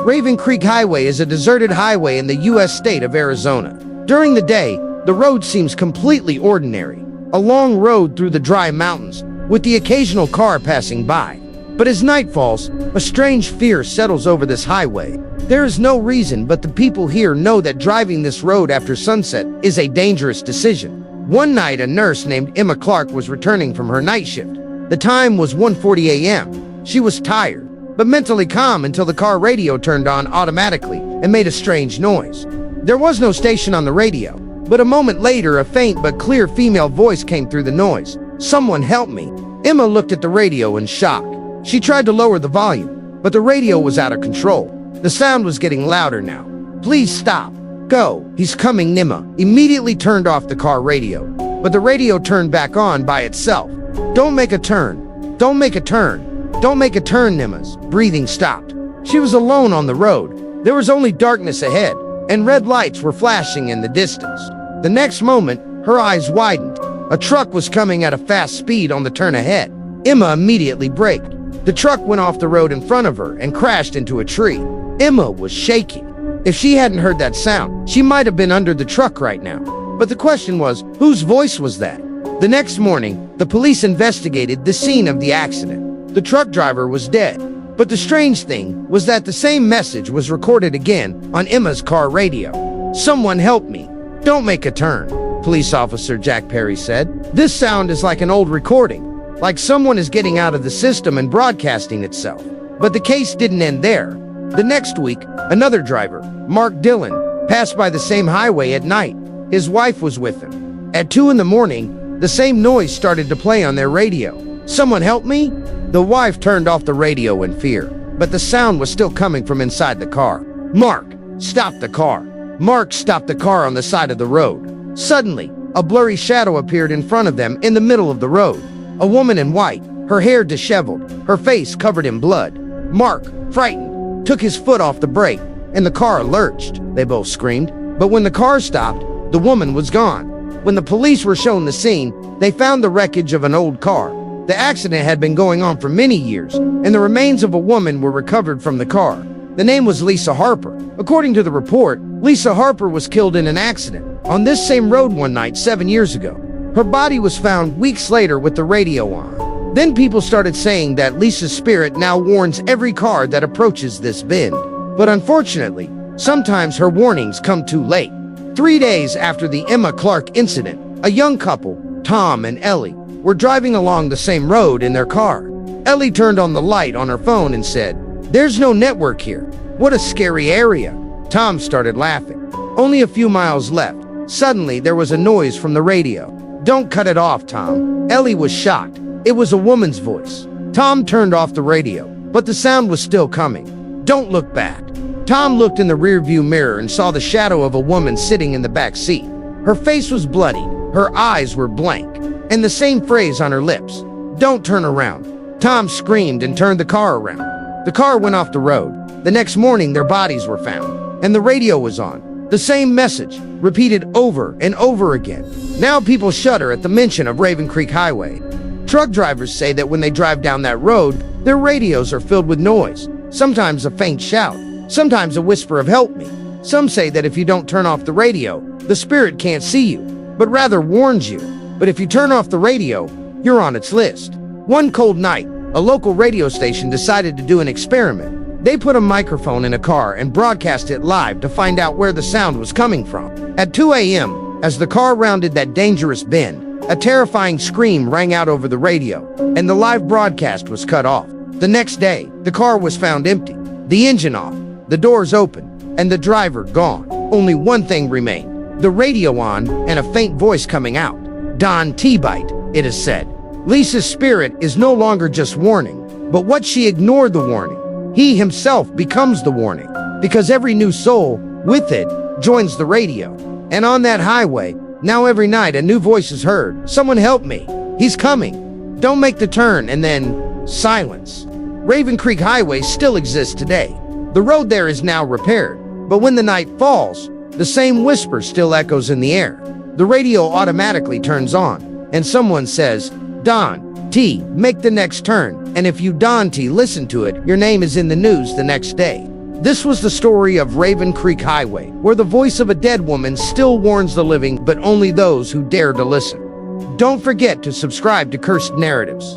Raven Creek Highway is a deserted highway in the U.S. state of Arizona. During the day, the road seems completely ordinary, a long road through the dry mountains, with the occasional car passing by. But as night falls, a strange fear settles over this highway. There is no reason, but the people here know that driving this road after sunset is a dangerous decision. One night, a nurse named Emma Clark was returning from her night shift. The time was 1:40 a.m. She was tired, but mentally calm until the car radio turned on automatically and made a strange noise. There was no station on the radio, but a moment later, a faint but clear female voice came through the noise. "Someone help me." Emma looked at the radio in shock. She tried to lower the volume, but the radio was out of control. The sound was getting louder now. "Please stop. Go. He's coming." Emma immediately turned off the car radio, but the radio turned back on by itself. "Don't make a turn. Don't make a turn. Don't make a turn." Emma's breathing stopped. She was alone on the road. There was only darkness ahead, and red lights were flashing in the distance. The next moment, her eyes widened. A truck was coming at a fast speed on the turn ahead. Emma immediately braked. The truck went off the road in front of her and crashed into a tree. Emma was shaking. If she hadn't heard that sound, she might have been under the truck right now. But the question was, whose voice was that? The next morning, the police investigated the scene of the accident. The truck driver was dead. But the strange thing was that the same message was recorded again on Emma's car radio. "Someone help me. Don't make a turn," Police Officer Jack Perry said. "This sound is like an old recording, like someone is getting out of the system and broadcasting itself." But the case didn't end there. The next week, another driver, Mark Dillon, passed by the same highway at night. His wife was with him. At 2 in the morning, the same noise started to play on their radio. "Someone help me?" The wife turned off the radio in fear, but the sound was still coming from inside the car. "Mark, stop the car." Mark stopped the car on the side of the road. Suddenly, a blurry shadow appeared in front of them in the middle of the road. A woman in white, her hair disheveled, her face covered in blood. Mark, frightened, took his foot off the brake, and the car lurched. They both screamed. But when the car stopped, the woman was gone. When the police were shown the scene, they found the wreckage of an old car. The accident had been going on for many years, and the remains of a woman were recovered from the car. The name was Lisa Harper. According to the report, Lisa Harper was killed in an accident on this same road one night 7 years ago. Her body was found weeks later with the radio on. Then people started saying that Lisa's spirit now warns every car that approaches this bend. But unfortunately, sometimes her warnings come too late. 3 days after the Emma Clark incident, a young couple, Tom and Ellie, were driving along the same road in their car. Ellie turned on the light on her phone and said, "There's no network here. What a scary area." Tom started laughing. Only a few miles left. Suddenly, there was a noise from the radio. "Don't cut it off, Tom." Ellie was shocked. It was a woman's voice. Tom turned off the radio, but the sound was still coming. "Don't look back." Tom looked in the rearview mirror and saw the shadow of a woman sitting in the back seat. Her face was bloody, her eyes were blank, and the same phrase on her lips, "Don't turn around." Tom screamed and turned the car around. The car went off the road. The next morning, their bodies were found, and the radio was on. The same message, repeated over and over again. Now people shudder at the mention of Raven Creek Highway. Truck drivers say that when they drive down that road, their radios are filled with noise, sometimes a faint shout, sometimes a whisper of "help me." Some say that if you don't turn off the radio, the spirit can't see you, but rather warns you. But if you turn off the radio, you're on its list. One cold night, a local radio station decided to do an experiment. They put a microphone in a car and broadcast it live to find out where the sound was coming from. At 2 a.m., as the car rounded that dangerous bend, a terrifying scream rang out over the radio, and the live broadcast was cut off. The next day, the car was found empty, the engine off, the doors open, and the driver gone. Only one thing remained, the radio on and a faint voice coming out. "Don T-Bite," it is said. Lisa's spirit is no longer just warning, but what she ignored the warning. He himself becomes the warning, because every new soul, with it, joins the radio. And on that highway, now every night a new voice is heard. "Someone help me. He's coming. Don't make the turn," and then silence. Raven Creek Highway still exists today. The road there is now repaired, but when the night falls, the same whisper still echoes in the air. The radio automatically turns on, and someone says, "Don T, make the next turn," and if you Don T listen to it, your name is in the news the next day. This was the story of Raven Creek Highway, where the voice of a dead woman still warns the living, but only those who dare to listen. Don't forget to subscribe to Cursed Narratives.